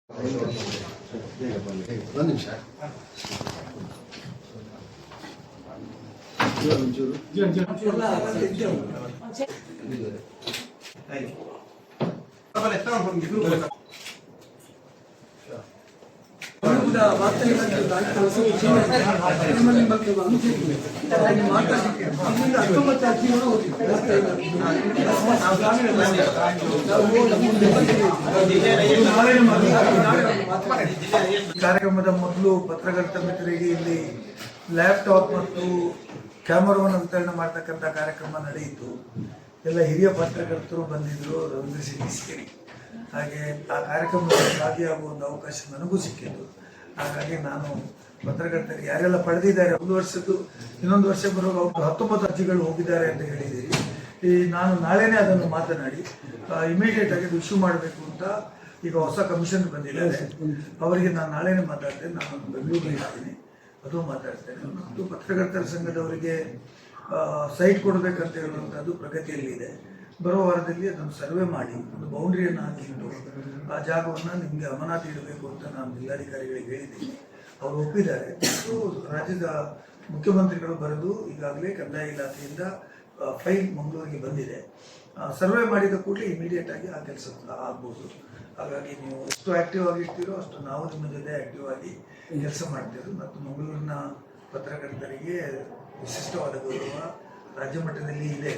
ಒಂದು ನಿಮಿಷ ಕಾರ್ಯಕ್ರಮದ ಮೊದಲು ಪತ್ರಕರ್ತ ಮಿತ್ರರಿಗೆ ಇಲ್ಲಿ ಲ್ಯಾಪ್ಟಾಪ್ ಮತ್ತು ಕ್ಯಾಮರಾವನ್ನು ವಿತರಣೆ ಮಾಡತಕ್ಕಂಥ ಕಾರ್ಯಕ್ರಮ ನಡೆಯಿತು. ಎಲ್ಲ ಹಿರಿಯ ಪತ್ರಕರ್ತರು ಬಂದಿದ್ದರು, ರವೀಂದ್ರ ಸಿಂಗ್. ಹಾಗೆ ಆ ಕಾರ್ಯಕ್ರಮದಲ್ಲಿ ಭಾಗಿಯಾಗುವ ಒಂದು ಅವಕಾಶ ನನಗೂ ಸಿಕ್ಕಿದ್ದು. ಹಾಗಾಗಿ ನಾನು ಪತ್ರಕರ್ತರಿಗೆ ಯಾರೆಲ್ಲ ಪಡೆದಿದ್ದಾರೆ, ಒಂದು ವರ್ಷದ್ದು ಇನ್ನೊಂದು ವರ್ಷ ಬರುವಾಗ 19 ಅರ್ಜಿಗಳು ಹೋಗಿದ್ದಾರೆ ಅಂತ ಹೇಳಿದ್ದೀರಿ. ನಾನು ನಾಳೆನೇ ಅದನ್ನು ಮಾತನಾಡಿ ಇಮಿಡಿಯೇಟ್ ಆಗಿ ಇಶ್ಯೂ ಮಾಡಬೇಕು ಅಂತ ಈಗ ಹೊಸ ಕಮಿಷನ್ ಬಂದಿದ್ದಾರೆ. ಅವರಿಗೆ ನಾನು ನಾಳೆನೇ ಮಾತಾಡ್ತೇನೆ. ನಾನು ಬೆಂಗಳೂರಿಗೆ ಇರ್ತೀನಿ, ಅದು ಮಾತಾಡ್ತೇನೆ. ಮತ್ತು ಪತ್ರಕರ್ತರ ಸಂಘದವರಿಗೆ ಸೈಟ್ ಕೊಡಬೇಕಂತ ಹೇಳುವಂಥದ್ದು ಪ್ರಗತಿಯಲ್ಲಿದೆ. ಬರುವ ವಾರದಲ್ಲಿ ಅದನ್ನು ಸರ್ವೆ ಮಾಡಿ ಒಂದು ಬೌಂಡ್ರಿಯನ್ನು ಹಾಕಿಟ್ಟು ಆ ಜಾಗವನ್ನು ನಿಮಗೆ ಅಮಾನತು ಇಡಬೇಕು ಅಂತ ನಾನು ಜಿಲ್ಲಾಧಿಕಾರಿಗಳಿಗೆ ಹೇಳಿದ್ದೀನಿ. ಅವರು ಒಪ್ಪಿದ್ದಾರೆ. ಮತ್ತು ರಾಜ್ಯದ ಮುಖ್ಯಮಂತ್ರಿಗಳು ಬರೆದು ಈಗಾಗಲೇ ಕಂದಾಯ ಇಲಾಖೆಯಿಂದ ಫೈಲ್ ಮಂಗಳೂರಿಗೆ ಬಂದಿದೆ. ಸರ್ವೆ ಮಾಡಿದ ಕೂಡಲೇ ಇಮಿಡಿಯೇಟ್ ಆಗಿ ಆ ಕೆಲಸ ಆಗ್ಬೋದು. ಹಾಗಾಗಿ ನೀವು ಎಷ್ಟು ಆಕ್ಟಿವ್ ಆಗಿರ್ತೀರೋ ಅಷ್ಟು ನಾವು ನಿಮ್ಮ ಜೊತೆ ಆಕ್ಟಿವ್ ಆಗಿ ಕೆಲಸ ಮಾಡ್ತೀವಿ. ಮತ್ತು ಮಂಗಳೂರಿನ ಪತ್ರಕರ್ತರಿಗೆ ವಿಶಿಷ್ಟವಾದ ಗೌರವ ರಾಜ್ಯ ಮಟ್ಟದಲ್ಲಿ ಇದೆ.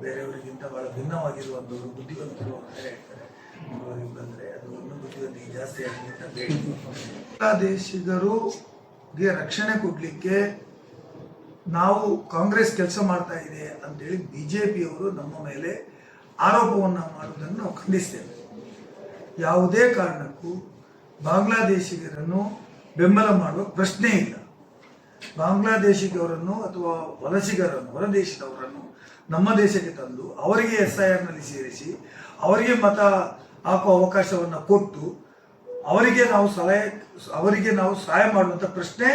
ಬೇರೆಯವರಿಗಿಂತ ಬಹಳ ಭಿನ್ನವಾಗಿರುವಂಥವ್ರು, ಬುದ್ಧಿವಂತರು ಅಂತ ಹೇಳ್ತಾರೆ. ಮಂಗಳೂರಿಗೆ ಬಂದರೆ ಅದು ಇನ್ನೂ ಬುದ್ಧಿವಂತಿಗೆ ಜಾಸ್ತಿ ಆಗಲಿ ಅಂತ ಬೇಡಿ. ಬಾಂಗ್ಲಾದೇಶಿಗರಿಗೆ ರಕ್ಷಣೆ ಕೊಡಲಿಕ್ಕೆ ನಾವು ಕಾಂಗ್ರೆಸ್ ಕೆಲಸ ಮಾಡ್ತಾ ಇದೆ ಅಂತೇಳಿ ಬಿಜೆಪಿಯವರು ನಮ್ಮ ಮೇಲೆ ಆರೋಪವನ್ನು ಮಾಡುವುದನ್ನು ನಾವು ಖಂಡಿಸ್ತೇವೆ. ಯಾವುದೇ ಕಾರಣಕ್ಕೂ ಬಾಂಗ್ಲಾದೇಶಿಗರನ್ನು ಬೆಂಬಲ ಮಾಡುವ ಪ್ರಶ್ನೆ ಇಲ್ಲ. ಬಾಂಗ್ಲಾದೇಶಿಗರನ್ನು ಅಥವಾ ವಲಸಿಗರನ್ನು, ಹೊರದೇಶದವರನ್ನು ನಮ್ಮ ದೇಶಕ್ಕೆ ತಂದು ಅವರಿಗೆ SIRನಲ್ಲಿ ಸೇರಿಸಿ ಅವರಿಗೆ ಮತ ಹಾಕುವ ಅವಕಾಶವನ್ನು ಕೊಟ್ಟು ಅವರಿಗೆ ನಾವು ಸಹಾಯ ಮಾಡುವಂಥ ಪ್ರಶ್ನೆ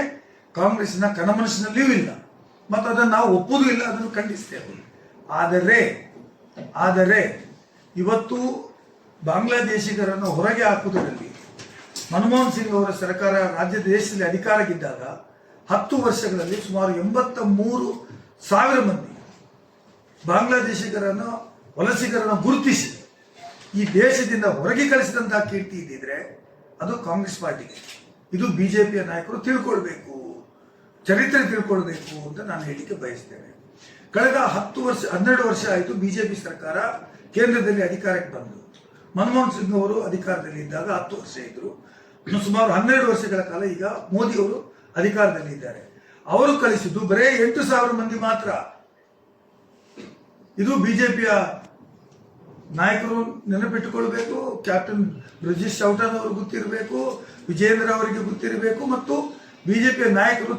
ಕಾಂಗ್ರೆಸ್ನ ಕನಮನಸ್ಸಿನಲ್ಲಿಯೂ ಇಲ್ಲ. ಮತ್ತು ಅದನ್ನು ನಾವು ಒಪ್ಪುವುದೂ ಇಲ್ಲ, ಅದನ್ನು ಖಂಡಿಸ್ತೇವೆ. ಆದರೆ ಇವತ್ತು ಬಾಂಗ್ಲಾದೇಶಿಗರನ್ನು ಹೊರಗೆ ಹಾಕುವುದರಲ್ಲಿ ಮನಮೋಹನ್ ಸಿಂಗ್ ಅವರ ಸರ್ಕಾರ ರಾಜ್ಯ ದೇಶದಲ್ಲಿ ಅಧಿಕಾರಕ್ಕಿದ್ದಾಗ 10 ವರ್ಷಗಳಲ್ಲಿ ಸುಮಾರು 83,000 ಮಂದಿ ಬಾಂಗ್ಲಾದೇಶಿಗರನ್ನು, ವಲಸಿಗರನ್ನು ಗುರುತಿಸಿ ಈ ದೇಶದಿಂದ ಹೊರಗೆ ಕಳಿಸಿದಂತಹ ಕೀರ್ತಿ ಇದ್ದಿದ್ರೆ ಅದು ಕಾಂಗ್ರೆಸ್ ಪಾರ್ಟಿಗೆ. ಇದು ಬಿಜೆಪಿಯ ನಾಯಕರು ತಿಳ್ಕೊಳ್ಬೇಕು, ಚರಿತ್ರೆ ತಿಳ್ಕೊಳ್ಬೇಕು ಅಂತ ನಾನು ಹೇಳಿಕೆ ಬಯಸ್ತೇನೆ. ಕಳೆದ 12 ವರ್ಷ ಆಯಿತು ಬಿಜೆಪಿ ಸರ್ಕಾರ ಕೇಂದ್ರದಲ್ಲಿ ಅಧಿಕಾರಕ್ಕೆ ಬಂದು. ಮನಮೋಹನ್ ಸಿಂಗ್ ಅವರು ಅಧಿಕಾರದಲ್ಲಿ ಇದ್ದಾಗ 10 ವರ್ಷ ಇದ್ರು. ಸುಮಾರು 12 ವರ್ಷಗಳ ಕಾಲ ಈಗ ಮೋದಿ ಅವರು ಅಧಿಕಾರದಲ್ಲಿ ಇದ್ದಾರೆ. ಅವರು ಕಳಿಸಿದ್ದು ಬರೇ 8,000 ಮಂದಿ ಮಾತ್ರ. ಇದು ಬಿಜೆಪಿಯ ನಾಯಕರು ನೆನಪಿಟ್ಟುಕೊಳ್ಬೇಕು. ಕ್ಯಾಪ್ಟನ್ ಬ್ರಿಜೇಶ್ ಚೌಟಾನ್ ಅವರು ಗೊತ್ತಿರಬೇಕು, ವಿಜೇಂದ್ರ ಅವರಿಗೆ ಗೊತ್ತಿರಬೇಕು, ಮತ್ತು ಬಿಜೆಪಿಯ ನಾಯಕರು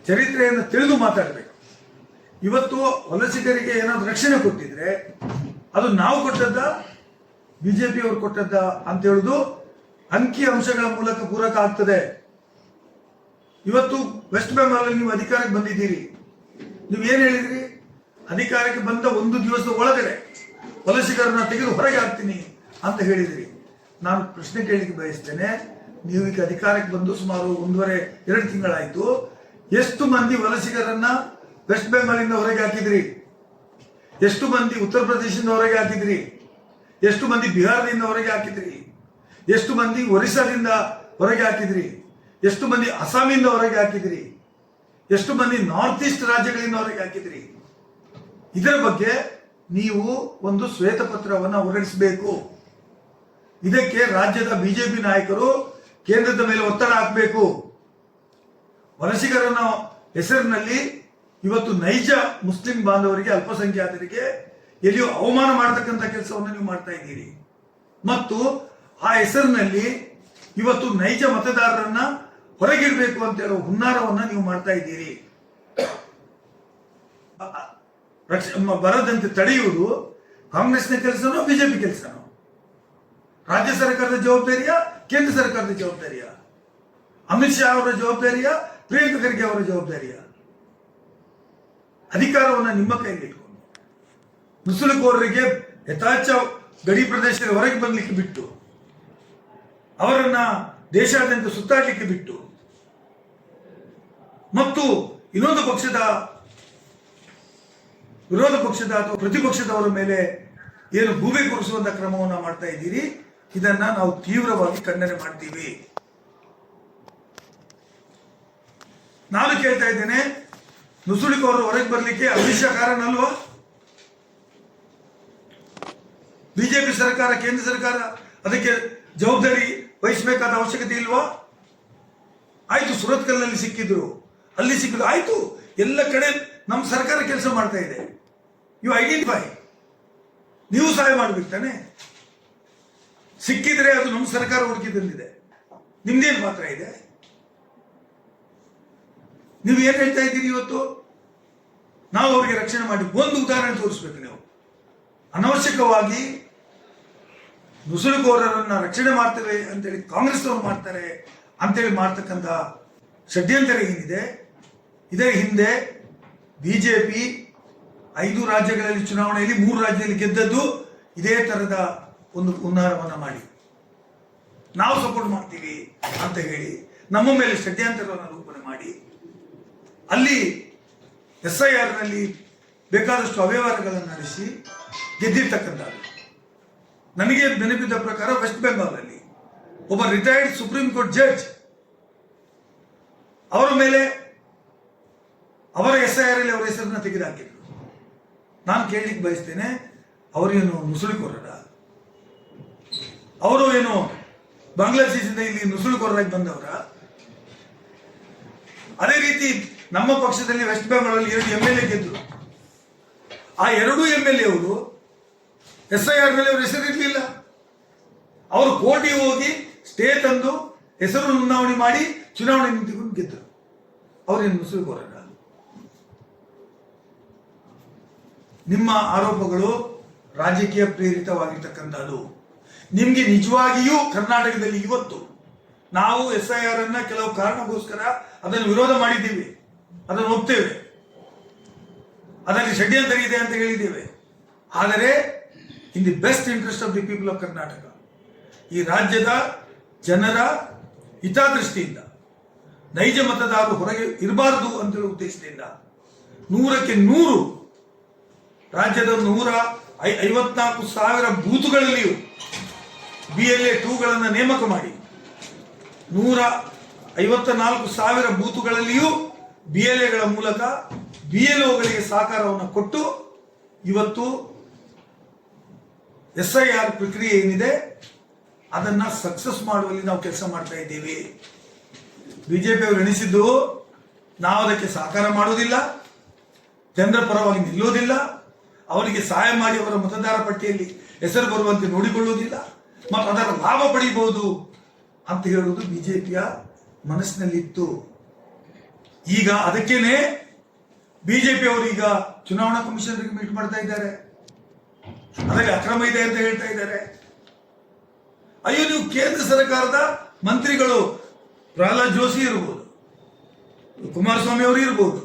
ಚರಿತ್ರೆಯನ್ನು ತಿಳಿದು ಮಾತಾಡಬೇಕು. ಇವತ್ತು ವಲಸಿಗರಿಗೆ ಏನಾದರೂ ರಕ್ಷಣೆ ಕೊಟ್ಟಿದ್ರೆ ಅದು ನಾವು ಕೊಟ್ಟದ್ದ, ಬಿಜೆಪಿ ಅವರು ಕೊಟ್ಟದ್ದ ಅಂತ ಹೇಳುದು ಅಂಕಿ ಅಂಶಗಳ ಮೂಲಕ ಪೂರಕ ಆಗ್ತದೆ. ಇವತ್ತು ವೆಸ್ಟ್ ಬೆಂಗಾಲ್ ನೀವು ಅಧಿಕಾರಕ್ಕೆ ಬಂದಿದ್ದೀರಿ. ನೀವು ಏನ್ ಹೇಳಿದ್ರಿ? ಅಧಿಕಾರಕ್ಕೆ ಬಂದ 1 ದಿವಸದ ಒಳಗಡೆ ವಲಸಿಗರನ್ನ ತೆಗೆದು ಹೊರಗೆ ಹಾಕ್ತೀನಿ ಅಂತ ಹೇಳಿದ್ರಿ. ನಾನು ಪ್ರಶ್ನೆ ಕೇಳಲಿಕ್ಕೆ ಬಯಸ್ತೇನೆ. ನೀವು ಈಗ ಅಧಿಕಾರಕ್ಕೆ ಬಂದು ಸುಮಾರು 1.5-2 ತಿಂಗಳಾಯ್ತು. ಎಷ್ಟು ಮಂದಿ ವಲಸಿಗರನ್ನ ವೆಸ್ಟ್ ಬೆಂಗಾಲಿಂದ ಹೊರಗೆ ಹಾಕಿದ್ರಿ? ಎಷ್ಟು ಮಂದಿ ಉತ್ತರ ಪ್ರದೇಶದಿಂದ ಹೊರಗೆ ಹಾಕಿದ್ರಿ? ಎಷ್ಟು ಮಂದಿ ಬಿಹಾರದಿಂದ ಹೊರಗೆ ಹಾಕಿದ್ರಿ? ಎಷ್ಟು ಮಂದಿ ಒರಿಸ್ಸಾದಿಂದ ಹೊರಗೆ ಹಾಕಿದ್ರಿ? ಎಷ್ಟು ಮಂದಿ ಅಸ್ಸಾಮಿಂದ ಹೊರಗೆ ಹಾಕಿದ್ರಿ? ಎಷ್ಟು ಮಂದಿ ನಾರ್ತ್ ಈಸ್ಟ್ ರಾಜ್ಯಗಳಿಂದ ಹೊರಗೆ ಹಾಕಿದ್ರಿ? ಇದರ ಬಗ್ಗೆ ನೀವು ಒಂದು ಶ್ವೇತಪತ್ರವನ್ನು ಹೊರಡಿಸಬೇಕು. ಇದಕ್ಕೆ ರಾಜ್ಯದ ಬಿಜೆಪಿ ನಾಯಕರು ಕೇಂದ್ರದ ಮೇಲೆ ಒತ್ತಡ ಹಾಕಬೇಕು. ವಲಸಿಗರನ್ನ ಹೆಸರಿನಲ್ಲಿ ಇವತ್ತು ನೈಜ ಮುಸ್ಲಿಂ ಬಾಂಧವರಿಗೆ, ಅಲ್ಪಸಂಖ್ಯಾತರಿಗೆ ಎಲ್ಲಿಯೂ ಅವಮಾನ ಮಾಡತಕ್ಕಂಥ ಕೆಲಸವನ್ನು ನೀವು ಮಾಡ್ತಾ ಇದ್ದೀರಿ. ಮತ್ತು ಆ ಹೆಸರಿನಲ್ಲಿ ಇವತ್ತು ನೈಜ ಮತದಾರರನ್ನ ಹೊರಗಿಡಬೇಕು ಅಂತ ಹೇಳುವ ಹುನ್ನಾರವನ್ನ ನೀವು ಮಾಡ್ತಾ ಇದ್ದೀರಿ. ಬರದಂತೆ ತಡೆಯುವುದು ಕಾಂಗ್ರೆಸ್ನ ಕೆಲಸನೋ ಬಿಜೆಪಿ ಕೆಲಸನೋ? ರಾಜ್ಯ ಸರ್ಕಾರದ ಜವಾಬ್ದಾರಿಯ, ಕೇಂದ್ರ ಸರ್ಕಾರದ ಜವಾಬ್ದಾರಿಯ? ಅಮಿತ್ ಶಾ ಅವರ ಜವಾಬ್ದಾರಿಯ, ಪ್ರಿಯಾಂಕ ಖರ್ಗೆ ಅವರ ಜವಾಬ್ದಾರಿಯ? ಅಧಿಕಾರವನ್ನು ನಿಮ್ಮ ಕೈಯಲ್ಲಿ ಇಟ್ಕೊಂಡು ನುಸುಳುಕೋರರಿಗೆ ಯಥಾಚ ಗಡಿ ಪ್ರದೇಶದ ಹೊರಗೆ ಬರಲಿಕ್ಕೆ ಬಿಟ್ಟು ಅವರನ್ನ ದೇಶಾದ್ಯಂತ ಸುತ್ತಾಡಲಿಕ್ಕೆ ಬಿಟ್ಟು ಮತ್ತು ಇನ್ನೊಂದು ಪಕ್ಷದ ವಿರೋಧ ಪಕ್ಷದ ಅಥವಾ ಪ್ರತಿಪಕ್ಷದವರ ಮೇಲೆ ಏನು ಗೂಬೆ ಕೂರಿಸುವಂತ ಕ್ರಮವನ್ನು ಮಾಡ್ತಾ ಇದ್ದೀರಿ, ಇದನ್ನ ನಾವು ತೀವ್ರವಾಗಿ ಖಂಡನೆ ಮಾಡ್ತೀವಿ. ನಾನು ಕೇಳ್ತಾ ಇದ್ದೇನೆ, ನುಸುಳಿಕೋರು ಹೊರಗೆ ಬರಲಿಕ್ಕೆ ಅಮಿತ್ ಶಾ ಕಾರಣ ಅಲ್ವಾ? ಬಿಜೆಪಿ ಸರ್ಕಾರ, ಕೇಂದ್ರ ಸರ್ಕಾರ ಅದಕ್ಕೆ ಜವಾಬ್ದಾರಿ ವಹಿಸಬೇಕಾದ ಅವಶ್ಯಕತೆ ಇಲ್ವಾ? ಆಯ್ತು, ಸುರತ್ಕಲ್ನಲ್ಲಿ ಸಿಕ್ಕಿದ್ರು, ಅಲ್ಲಿ ಸಿಕ್ಕಿದ್ರು, ಆಯ್ತು, ಎಲ್ಲ ಕಡೆ ನಮ್ಮ ಸರ್ಕಾರ ಕೆಲಸ ಮಾಡ್ತಾ ಇದೆ. ಯು ಐಡೆಂಟಿಫೈ, ನೀವು ಸಹಾಯ ಮಾಡ್ಬೇಕು ತಾನೆ. ಸಿಕ್ಕಿದ್ರೆ ಅದು ನಮ್ಮ ಸರ್ಕಾರ ಹುಡುಕಿ ತಂದಿದೆ, ನಿಮ್ದೇನು ಮಾತ್ರ ಇದೆ? ನೀವು ಏನ್ ಹೇಳ್ತಾ ಇದ್ದೀರಿ ಇವತ್ತು? ನಾವು ಅವರಿಗೆ ರಕ್ಷಣೆ ಮಾಡಿ ಒಂದು ಉದಾಹರಣೆ ತೋರಿಸ್ಬೇಕು. ನೀವು ಅನವಶ್ಯಕವಾಗಿ ನುಸುಳುಕೋರರನ್ನ ರಕ್ಷಣೆ ಮಾಡ್ತೇವೆ ಅಂತೇಳಿ ಕಾಂಗ್ರೆಸ್ನವರು ಮಾಡ್ತಾರೆ ಅಂತೇಳಿ ಮಾಡ್ತಕ್ಕಂಥ ಷಡ್ಯಂತರ ಏನಿದೆ, ಇದರ ಹಿಂದೆ ಬಿಜೆಪಿ 5 ರಾಜ್ಯಗಳಲ್ಲಿ ಚುನಾವಣೆಯಲ್ಲಿ 3 ರಾಜ್ಯದಲ್ಲಿ ಗೆದ್ದದ್ದು ಇದೇ ತರದ ಒಂದು ಹುನ್ನಾರವನ್ನ ಮಾಡಿ ನಾವು ಸಪೋರ್ಟ್ ಮಾಡ್ತೀವಿ ಅಂತ ಹೇಳಿ ನಮ್ಮ ಮೇಲೆ ಷಡ್ಯಂತರವನ್ನು ರೂಪಣೆ ಮಾಡಿ ಅಲ್ಲಿ SIR ನಲ್ಲಿ ಬೇಕಾದಷ್ಟು ಅವ್ಯವಹಾರಗಳನ್ನು ನಡೆಸಿ ಗೆದ್ದಿರ್ತಕ್ಕಂಥದ್ದು. ನನಗೆ ನೆನಪಿದ್ದ ಪ್ರಕಾರ ವೆಸ್ಟ್ ಬೆಂಗಾಲ್ನಲ್ಲಿ ಒಬ್ಬ ರಿಟೈರ್ಡ್ ಸುಪ್ರೀಂ ಕೋರ್ಟ್ ಜಡ್ಜ್ ಅವರ ಮೇಲೆ ಅವರ SIR ಅಲ್ಲಿ ಅವರ ಹೆಸರನ್ನ ತೆಗೆದುಹಾಕಿದ್ರು. ನಾನು ಕೇಳಲಿಕ್ಕೆ ಬಯಸ್ತೇನೆ, ಅವರೇನು ನುಸುಳುಕೋರರ? ಅವರು ಏನು ಬಾಂಗ್ಲಾದೇಶದಿಂದ ಇಲ್ಲಿ ನುಸುಳುಕೋರರಾಗಿ ಬಂದವರ? ಅದೇ ರೀತಿ ನಮ್ಮ ಪಕ್ಷದಲ್ಲಿ ವೆಸ್ಟ್ ಬೆಂಗಾಲಲ್ಲಿ 2 MLA ಗೆದ್ರು. ಆ 2 MLA ಅವರು SIR ಮೇಲೆ ಅವರ ಹೆಸರಿರಲಿಲ್ಲ. ಅವರು ಕೋರ್ಟಿಗೆ ಹೋಗಿ ಸ್ಟೇ ತಂದು ಹೆಸರು ನೋಂದಣಿ ಮಾಡಿ ಚುನಾವಣೆ ನಿಂತುಕೊಂಡು ಗೆದ್ದರು. ಅವರೇನು ನುಸುಳುಕೋರರ? ನಿಮ್ಮ ಆರೋಪಗಳು ರಾಜಕೀಯ ಪ್ರೇರಿತವಾಗಿರ್ತಕ್ಕಂಥದ್ದು. ನಿಮ್ಗೆ ನಿಜವಾಗಿಯೂ ಕರ್ನಾಟಕದಲ್ಲಿ ಇವತ್ತು ನಾವು SIR ಅನ್ನ ಕೆಲವು ಕಾರಣಕ್ಕೋಸ್ಕರ ಅದನ್ನು ವಿರೋಧ ಮಾಡಿದ್ದೀವಿ, ಅದನ್ನು ಒಪ್ತೇವೆ, ಅದರಲ್ಲಿ ಷಡ್ಯಂತರ ಇದೆ ಅಂತ ಹೇಳಿದ್ದೇವೆ. ಆದರೆ in the best interest of the people of Karnataka, ಈ ರಾಜ್ಯದ ಜನರ ಹಿತದೃಷ್ಟಿಯಿಂದ, ನೈಜ ಮತದಾರರು ಹೊರಗೆ ಇರಬಾರದು ಅಂತೇಳಿ ಉದ್ದೇಶದಿಂದ 100ಕ್ಕೆ 100 ರಾಜ್ಯದ 154,000 ಬೂತುಗಳಲ್ಲಿಯೂ BLA 2ಗಳನ್ನು ನೇಮಕ ಮಾಡಿ 154,000 ಬೂತುಗಳಲ್ಲಿಯೂ BLAಗಳ ಮೂಲಕ BLOಗಳಿಗೆ ಸಹಕಾರವನ್ನು ಕೊಟ್ಟು ಇವತ್ತು SIR ಪ್ರಕ್ರಿಯೆ ಏನಿದೆ ಅದನ್ನ ಸಕ್ಸಸ್ ಮಾಡುವಲ್ಲಿ ನಾವು ಕೆಲಸ ಮಾಡ್ತಾ ಇದ್ದೀವಿ. ಬಿಜೆಪಿ ಅವರು ಎಣಿಸಿದ್ದು ನಾವು ಅದಕ್ಕೆ ಸಹಕಾರ ಮಾಡುವುದಿಲ್ಲ, ಜನರ ಪರವಾಗಿ ನಿಲ್ಲೋದಿಲ್ಲ, ಅವರಿಗೆ ಸಹಾಯ ಮಾಡಿ ಅವರ ಮತದಾರ ಪಟ್ಟಿಯಲ್ಲಿ ಹೆಸರು ಬರುವಂತೆ ನೋಡಿಕೊಳ್ಳುವುದಿಲ್ಲ ಮತ್ತು ಅದರ ಲಾಭ ಪಡೆಯಬಹುದು ಅಂತ ಹೇಳುವುದು ಬಿಜೆಪಿಯ ಮನಸ್ಸಿನಲ್ಲಿತ್ತು. ಈಗ ಅದಕ್ಕೇನೆ ಬಿಜೆಪಿ ಅವರು ಈಗ ಚುನಾವಣಾ ಕಮಿಷನರ್ಗೆ ಮೀಟ್ ಮಾಡ್ತಾ ಇದ್ದಾರೆ, ಅದರಲ್ಲಿ ಅಕ್ರಮ ಇದೆ ಅಂತ ಹೇಳ್ತಾ ಇದ್ದಾರೆ. ಅಯ್ಯೋ, ನೀವು ಕೇಂದ್ರ ಸರ್ಕಾರದ ಮಂತ್ರಿಗಳು ಪ್ರಹ್ಲಾದ್ ಜೋಶಿ ಇರಬಹುದು, ಕುಮಾರಸ್ವಾಮಿ ಅವರು ಇರಬಹುದು,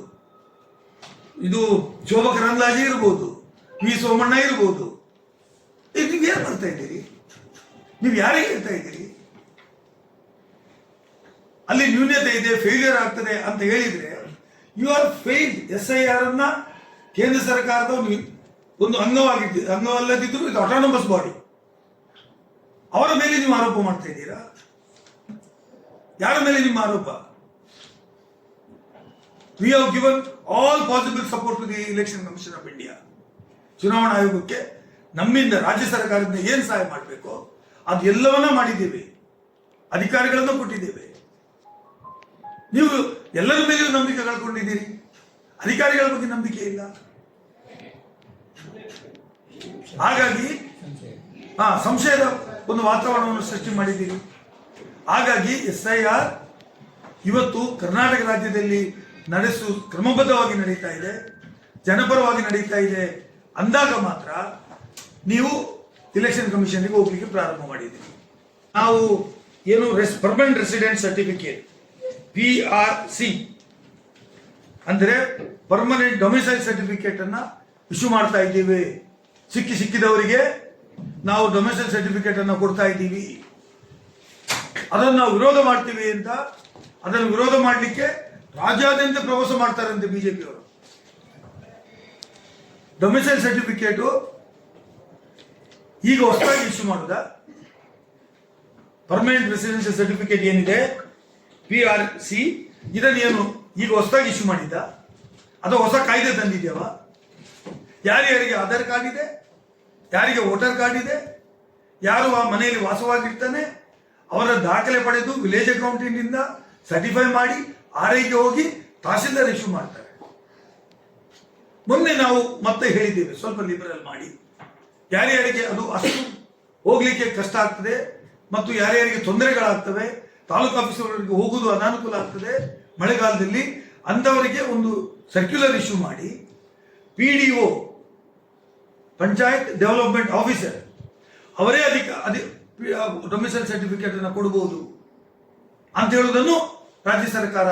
ಇದು ಶೋಭಾ ಕರಂದ್ಲಾಜೆ ಇರಬಹುದು, ವಿ ಸೋಮಣ್ಣ ಇರಬಹುದು. ನೀವು ಏನ್ ಮಾಡ್ತಾ ಇದ್ದೀರಿ? ನೀವು ಯಾರಿಗೆ ಹೇಳ್ತಾ ಇದ್ದೀರಿ? ಅಲ್ಲಿ ನ್ಯೂನ್ಯತೆ ಇದೆ, ಫೇಲ್ಯೂರ್ ಆಗ್ತದೆ ಅಂತ ಹೇಳಿದ್ರೆ ಯು ಆರ್ ಫೇಲ್ಡ್. SIR ಅನ್ನ ಕೇಂದ್ರ ಸರ್ಕಾರದ ಒಂದು ಅಂಗವಲ್ಲದಿದ್ರು ಇದು ಆಟಾನಮಸ್ ಬಾಡಿ, ಅವರ ಮೇಲೆ ನೀವು ಆರೋಪ ಮಾಡ್ತಾ ಇದ್ದೀರಾ? ಯಾರ ಮೇಲೆ ನಿಮ್ಮ ಆರೋಪ? We have given all possible support to the election commission of India. ಚುನಾವಣಾ ಆಯೋಗಕ್ಕೆ ನಮ್ಮಿಂದ ರಾಜ್ಯ ಸರ್ಕಾರದಿಂದ ಏನು ಸಹಾಯ ಮಾಡಬೇಕು ಅದು ಎಲ್ಲವನ್ನ ಮಾಡಿದ್ದೇವೆ, ಅಧಿಕಾರಿಗಳನ್ನು ಕೊಟ್ಟಿದ್ದೇವೆ. ನೀವು ಎಲ್ಲರ ಮೇಲೆಯೂ ನಂಬಿಕೆ ಕಳ್ಕೊಂಡಿದ್ದೀರಿ, ಅಧಿಕಾರಿಗಳ ಬಗ್ಗೆ ನಂಬಿಕೆ ಇಲ್ಲ. ಹಾಗಾಗಿ ಸಂಶಯದ ಒಂದು ವಾತಾವರಣವನ್ನು ಸೃಷ್ಟಿ ಮಾಡಿದ್ದೀರಿ. ಹಾಗಾಗಿ SIR ಇವತ್ತು ಕರ್ನಾಟಕ ರಾಜ್ಯದಲ್ಲಿ ಕ್ರಮಬದ್ಧವಾಗಿ ನಡೀತಾ ಇದೆ, ಜನಪರವಾಗಿ ನಡೀತಾ ಇದೆ ಅಂದಾಗ ಮಾತ್ರ ನೀವು ಇಲೆಕ್ಷನ್ ಕಮಿಷನ್ಗೆ ಹೋಗ್ಲಿಕ್ಕೆ ಪ್ರಾರಂಭ ಮಾಡಿದ್ದೀರಿ. ನಾವು ಏನು ಪರ್ಮನೆಂಟ್ ರೆಸಿಡೆಂಟ್ ಸರ್ಟಿಫಿಕೇಟ್ PRC ಅಂದ್ರೆ ಪರ್ಮನೆಂಟ್ ಡೊಮಿಸೈಲ್ ಸರ್ಟಿಫಿಕೇಟ್ ಅನ್ನ ಇಶ್ಯೂ ಮಾಡ್ತಾ ಇದ್ದೀವಿ. ಸಿಕ್ಕಿದವರಿಗೆ ನಾವು ಡೊಮಿಸೈಲ್ ಸರ್ಟಿಫಿಕೇಟ್ ಅನ್ನು ಕೊಡ್ತಾ ಇದ್ದೀವಿ. ಅದನ್ನು ನಾವು ವಿರೋಧ ಮಾಡ್ತೀವಿ ಅಂತ ಅದನ್ನು ವಿರೋಧ ಮಾಡಲಿಕ್ಕೆ ರಾಜ್ಯಾದ್ಯಂತ ಪ್ರವಾಸ ಮಾಡ್ತಾರಂತೆ ಬಿಜೆಪಿಯವರು. ಡೊಮಿಸೈಲ್ ಸರ್ಟಿಫಿಕೇಟು ಈಗ ಹೊಸದಾಗಿ ಇಶ್ಯೂ ಮಾಡುದ, ಪರ್ಮನೆಂಟ್ ರೆಸಿಡೆನ್ಷಿಯಲ್ ಸರ್ಟಿಫಿಕೇಟ್ ಏನಿದೆ PRC, ಇದನ್ನೇನು ಈಗ ಹೊಸದಾಗಿ ಇಶ್ಯೂ ಮಾಡಿದ್ದ, ಅದು ಹೊಸ ಕಾಯ್ದೆ ತಂದಿದ್ಯವ? ಯಾರ್ಯಾರಿಗೆ ಆಧಾರ್ ಕಾರ್ಡ್ ಇದೆ, ಯಾರಿಗೆ ವೋಟರ್ ಕಾರ್ಡ್ ಇದೆ, ಯಾರು ಆ ಮನೆಯಲ್ಲಿ ವಾಸವಾಗಿರ್ತಾನೆ ಅವರ ದಾಖಲೆ ಪಡೆದು ವಿಲೇಜ್ ಅಕೌಂಟೆಂಟ್ ಇಂದ ಸರ್ಟಿಫೈ ಮಾಡಿ RIಗೆ ಹೋಗಿ ತಹಸೀಲ್ದಾರ್ ಇಶ್ಯೂ ಮಾಡ್ತಾರೆ. ಮೊನ್ನೆ ನಾವು ಮತ್ತೆ ಹೇಳಿದ್ದೇವೆ ಸ್ವಲ್ಪ ಲಿಬರಲ್ ಮಾಡಿ, ಯಾರ್ಯಾರಿಗೆ ಅದು ಅಷ್ಟು ಹೋಗ್ಲಿಕ್ಕೆ ಕಷ್ಟ ಆಗ್ತದೆ ಮತ್ತು ಯಾರ್ಯಾರಿಗೆ ತೊಂದರೆಗಳಾಗ್ತವೆ, ತಾಲೂಕು ಆಫೀಸ್ಗಳಿಗೆ ಹೋಗುವುದು ಅನಾನುಕೂಲ ಆಗ್ತದೆ ಮಳೆಗಾಲದಲ್ಲಿ, ಅಂಥವರಿಗೆ ಒಂದು ಸರ್ಕ್ಯುಲರ್ ಇಶ್ಯೂ ಮಾಡಿ PDO ಪಂಚಾಯತ್ ಡೆವಲಪ್ಮೆಂಟ್ ಆಫೀಸರ್ ಅವರೇ ಡೊಮಿಸೈಲ್ ಸರ್ಟಿಫಿಕೇಟ್ ಅನ್ನು ಕೊಡಬಹುದು ಅಂತ ಹೇಳುವುದನ್ನು ರಾಜ್ಯ ಸರ್ಕಾರ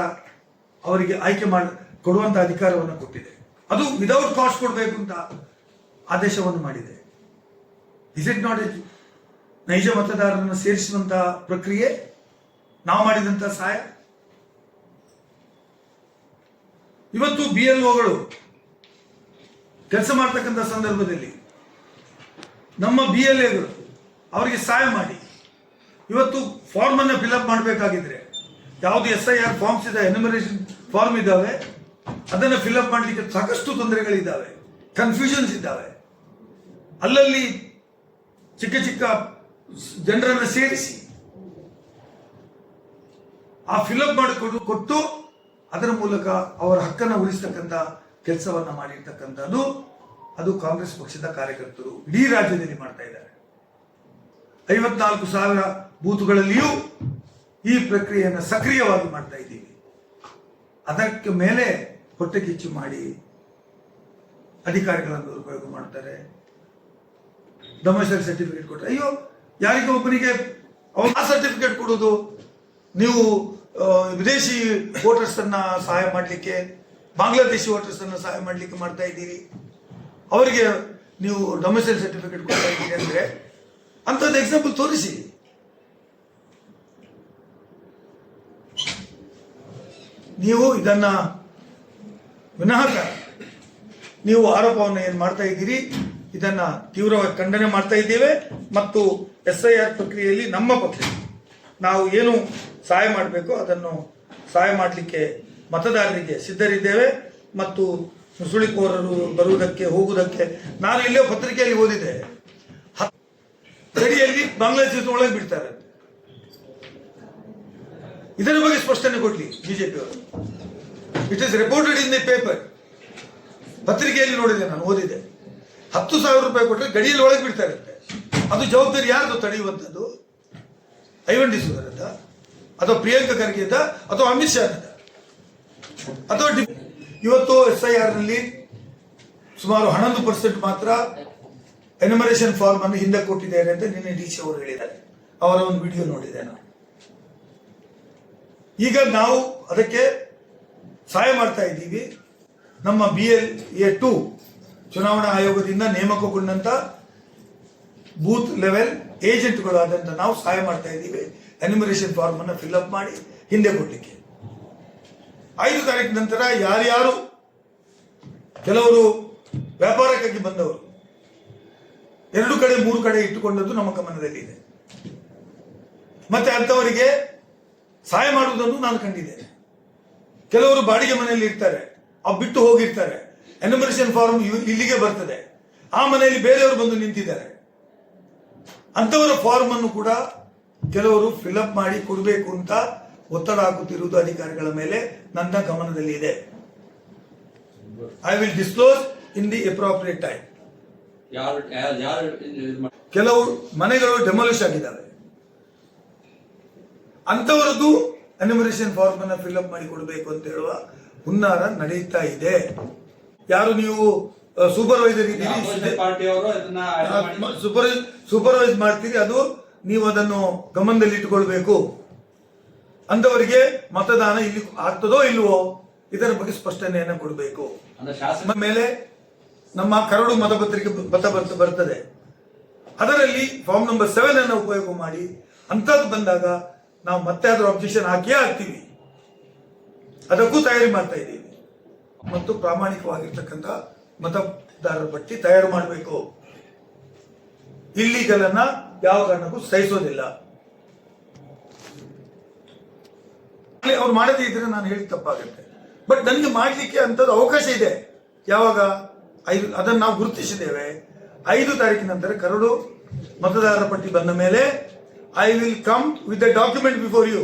ಅವರಿಗೆ ಆಯ್ಕೆ ಮಾಡಿ ಕೊಡುವಂತ ಅಧಿಕಾರವನ್ನು ಕೊಟ್ಟಿದೆ. ಅದು ವಿದೌಟ್ ಕಾಸ್ಟ್ ಕೊಡಬೇಕು ಅಂತ ಆದೇಶವನ್ನು ಮಾಡಿದೆ. ಇಸ್ ಇಟ್ ನಾಟ್ ಎ ನೈಜ ಮತದಾರರನ್ನು ಸೇರಿಸುವಂತಹ ಪ್ರಕ್ರಿಯೆ, ನಾವು ಮಾಡಿದಂತಹ ಸಹಾಯ? ಇವತ್ತು BLOಗಳು ಕೆಲಸ ಮಾಡ್ತಕ್ಕಂಥ ಸಂದರ್ಭದಲ್ಲಿ ನಮ್ಮ BLAಗಳು ಅವರಿಗೆ ಸಹಾಯ ಮಾಡಿ, ಇವತ್ತು ಫಾರ್ಮ್ ಅನ್ನು ಫಿಲ್ಅಪ್ ಮಾಡಬೇಕಾಗಿದ್ರೆ ಯಾವುದು SIR ಫಾರ್ಮ್ಸ್ ಇದೆ, ಎನ್ಯುಮರೇಷನ್ ಫಾರ್ಮ್ ಇದ್ದಾವೆ, ಅದನ್ನು ಫಿಲ್ಅಪ್ ಮಾಡಲಿಕ್ಕೆ ಸಾಕಷ್ಟು ತೊಂದರೆಗಳಿದ್ದಾವೆ, ಕನ್ಫ್ಯೂಷನ್ಸ್ ಇದ್ದಾವೆ. ಅಲ್ಲಲ್ಲಿ ಚಿಕ್ಕ ಚಿಕ್ಕ ಜನರನ್ನು ಸೇರಿಸಿ ಆ ಫಿಲ್ಅಪ್ ಮಾಡಿ ಕೊಟ್ಟು ಅದರ ಮೂಲಕ ಅವರ ಹಕ್ಕನ್ನು ಉಳಿಸ್ತಕ್ಕಂಥ ಕೆಲಸವನ್ನ ಮಾಡಿರ್ತಕ್ಕಂಥದ್ದು ಅದು ಕಾಂಗ್ರೆಸ್ ಪಕ್ಷದ ಕಾರ್ಯಕರ್ತರು ಇಡೀ ರಾಜ್ಯದಲ್ಲಿ ಮಾಡ್ತಾ ಇದ್ದಾರೆ. 54,000 ಬೂತ್ಗಳಲ್ಲಿಯೂ ಈ ಪ್ರಕ್ರಿಯೆಯನ್ನು ಸಕ್ರಿಯವಾಗಿ ಮಾಡ್ತಾ ಇದ್ದೀವಿ. ಅದಕ್ಕೆ ಮೇಲೆ ಹೊಟ್ಟೆ ಕಿಚ್ಚು ಮಾಡಿ ಅಧಿಕಾರಿಗಳನ್ನು ದುರುಪಯೋಗ ಮಾಡ್ತಾರೆ. ಡೊಮಿಸೈಲ್ ಸರ್ಟಿಫಿಕೇಟ್ ಕೊಟ್ಟರೆ ಅಯ್ಯೋ ಯಾರಿಗೂ ಒಬ್ಬರಿಗೆ ಆ ಸರ್ಟಿಫಿಕೇಟ್ ಕೊಡೋದು, ನೀವು ವಿದೇಶಿ ವೋಟರ್ಸ್ ಅನ್ನ ಸಹಾಯ ಮಾಡಲಿಕ್ಕೆ, ಬಾಂಗ್ಲಾದೇಶಿ ವೋಟರ್ಸ್ ಅನ್ನ ಸಹಾಯ ಮಾಡಲಿಕ್ಕೆ ಮಾಡ್ತಾ ಇದ್ದೀರಿ, ಅವರಿಗೆ ನೀವು ಡೊಮಿಸೈಲ್ ಸರ್ಟಿಫಿಕೇಟ್ ಕೊಡ್ತಾ ಇದ್ದೀರಿ ಅಂದ್ರೆ ಅಂಥದ್ದು ಎಕ್ಸಾಂಪಲ್ ತೋರಿಸಿ. ನೀವು ಇದನ್ನ ವಿನಾಃ ನೀವು ಆರೋಪವನ್ನು ಏನು ಮಾಡ್ತಾ ಇದ್ದೀರಿ, ಇದನ್ನ ತೀವ್ರವಾಗಿ ಖಂಡನೆ ಮಾಡ್ತಾ ಇದ್ದೇವೆ. ಮತ್ತು SIR ಪ್ರಕ್ರಿಯೆಯಲ್ಲಿ ನಮ್ಮ ಪಕ್ಷ ನಾವು ಏನು ಸಹಾಯ ಮಾಡಬೇಕು ಅದನ್ನು ಸಹಾಯ ಮಾಡಲಿಕ್ಕೆ ಮತದಾರರಿಗೆ ಸಿದ್ಧರಿದ್ದೇವೆ. ಮತ್ತು ನುಸುಳಿಕೋರರು ಬರುವುದಕ್ಕೆ ಹೋಗುವುದಕ್ಕೆ, ನಾನು ಇಲ್ಲೇ ಪತ್ರಿಕೆಯಲ್ಲಿ ಓದಿದೆ, ಗಡಿಯಲ್ಲಿ ಬಾಂಗ್ಲಾದೇಶ ಒಳಗೆ ಬಿಡ್ತಾರೆ. ಇದರ ಬಗ್ಗೆ ಸ್ಪಷ್ಟನೆ ಕೊಡ್ಲಿ ಬಿಜೆಪಿಯವರು. It is reported in the paper, ಪತ್ರಿಕೆಯಲ್ಲಿ ನೋಡಿದೆ, ನಾನು ಓದಿದೆ. 10,000 ರೂಪಾಯಿ ಕೊಟ್ಟರೆ ಗಡಿಯಲ್ಲಿ ಒಳಗೆ ಬಿಡ್ತಾರೆ. ಅದು ಜವಾಬ್ದಾರಿ ಯಾರ್ದು ತಡೆಯುವಂಥದ್ದು? ಐವನ್ ಡಿಸೋದರದ ಅಥವಾ ಪ್ರಿಯಾಂಕಾ ಖರ್ಗೆದ ಅಥವಾ ಅಮಿತ್ ಶಾದ ಅಥವಾ ಇವತ್ತು SIR ನಲ್ಲಿ ಸುಮಾರು 11% ಮಾತ್ರ ಎನ್ಯುಮರೇಷನ್ ಫಾರ್ಮ್ ಅನ್ನು ಹಿಂದೆ ಕೊಟ್ಟಿದ್ದಾರೆ ಅಂತ ನಿನ್ನೆ DC ಅವರು ಹೇಳಿದ್ದಾರೆ. ಅವರ ಒಂದು ವಿಡಿಯೋ ನೋಡಿದೆ ನಾನು. ಈಗ ನಾವು ಅದಕ್ಕೆ ಸಹಾಯ ಮಾಡ್ತಾ ಇದ್ದೀವಿ. ನಮ್ಮ BLA2 ಚುನಾವಣಾ ಆಯೋಗದಿಂದ ನೇಮಕಗೊಂಡಂತ ಬೂತ್ ಲೆವೆಲ್ ಏಜೆಂಟ್ಗಳಾದಂತ ನಾವು ಸಹಾಯ ಮಾಡ್ತಾ ಇದ್ದೀವಿ. ಎನ್ಯುಮರೇಷನ್ ಫಾರ್ಮ್ ಅನ್ನು ಫಿಲ್ಅಪ್ ಮಾಡಿ ಹಿಂದೆ ಕೊಡ್ಲಿಕ್ಕೆ 5 ತಾರೀಕು ನಂತರ ಯಾರ್ಯಾರು ಕೆಲವರು ವ್ಯಾಪಾರಕ್ಕಾಗಿ ಬಂದವರು 2 ಕಡೆ 3 ಕಡೆ ಇಟ್ಟುಕೊಂಡದ್ದು ನಮ್ಮ ಗಮನದಲ್ಲಿದೆ. ಮತ್ತೆ ಅಂತವರಿಗೆ ಸಹಾಯ ಮಾಡುವುದನ್ನು ನಾನು ಕಂಡಿದ್ದೇನೆ. ಕೆಲವರು ಬಾಡಿಗೆ ಮನೆಯಲ್ಲಿ ಇರ್ತಾರೆ, ಬಿಟ್ಟು ಹೋಗಿರ್ತಾರೆ, ಎನ್ಯುಮರೇಷನ್ ಫಾರ್ಮ್ ಇಲ್ಲಿಗೆ ಬರ್ತದೆ, ಆ ಮನೆಯಲ್ಲಿ ಬೇರೆಯವರು ಬಂದು ನಿಂತಿದ್ದಾರೆ. ಅಂತವರ ಫಾರ್ಮ್ ಅನ್ನು ಕೂಡ ಕೆಲವರು ಫಿಲ್ಅಪ್ ಮಾಡಿ ಕೊಡಬೇಕು ಅಂತ ಒತ್ತಡ ಹಾಕುತ್ತಿರುವುದು ಅಧಿಕಾರಿಗಳ ಮೇಲೆ ನನ್ನ ಗಮನದಲ್ಲಿ ಇದೆ. I will disclose in the appropriate time. ಕೆಲವು ಮನೆಗಳು ಡೆಮಾಲಿಷ್ ಆಗಿದ್ದಾವೆ, ಅಂತವರದ್ದು ಎನ್ಯುಮರೇಷನ್ ಫಾರ್ಮ್ ಅನ್ನ ಫಿಲ್ಅಪ್ ಮಾಡಿ ಕೊಡಬೇಕು ಅಂತ ಹೇಳುವ ಹುನ್ನಾರ ನಡೆಯುತ್ತಾ ಇದೆ. ಯಾರು ನೀವು ಸೂಪರ್ವೈಸರ್ ಇದ್ದೀರಿ, ಸೂಪರ್ವೈಸ್ ಮಾಡ್ತೀರಿ, ಅದು ನೀವು ಅದನ್ನು ಗಮನದಲ್ಲಿ ಇಟ್ಟುಕೊಳ್ಬೇಕು. ಅಂತವರಿಗೆ ಮತದಾನ ಇಲ್ಲಿ ಆಗ್ತದೋ ಇಲ್ವೋ ಇದರ ಬಗ್ಗೆ ಸ್ಪಷ್ಟನೆಯನ್ನು ಕೊಡಬೇಕು. ಮೇಲೆ ನಮ್ಮ ಕರಡು ಮತಪತ್ರಿಕೆ ಬರ್ತದೆ, ಅದರಲ್ಲಿ ಫಾರ್ಮ್ ನಂಬರ್ 7 ಅನ್ನು ಉಪಯೋಗ ಮಾಡಿ ಅಂತದ್ದು ಬಂದಾಗ ನಾವು ಮತ್ತೆ ಅದರ ಅಬ್ಜೆಕ್ಷನ್ ಹಾಕಿಯೇ ಹಾಕ್ತೀವಿ. ಅದಕ್ಕೂ ತಯಾರಿ ಮಾಡ್ತಾ ಇದ್ದೀವಿ. ಮತ್ತು ಪ್ರಾಮಾಣಿಕವಾಗಿರ್ತಕ್ಕಂಥ ಮತದಾರರ ಪಟ್ಟಿ ತಯಾರು ಮಾಡಬೇಕು. ಇಲ್ಲಿಗಲ್ ಅನ್ನ ಯಾವ ಕಾರಣಕ್ಕೂ ಸಹಿಸೋದಿಲ್ಲ. ಅವ್ರು ಮಾಡದೇ ಇದ್ರೆ ನಾನು ಹೇಳಿ ತಪ್ಪಾಗುತ್ತೆ. ಬಟ್ ನನಗೆ ಮಾಡಲಿಕ್ಕೆ ಅಂತದ್ದು ಅವಕಾಶ ಇದೆ. ಯಾವಾಗ ಅದನ್ನು ನಾವು ಗುರುತಿಸಿದ್ದೇವೆ. 5 ತಾರೀಕಿನ ನಂತರ ಕರಡು ಮತದಾರರ ಪಟ್ಟಿ ಬಂದ ಮೇಲೆ I will come with the document before you.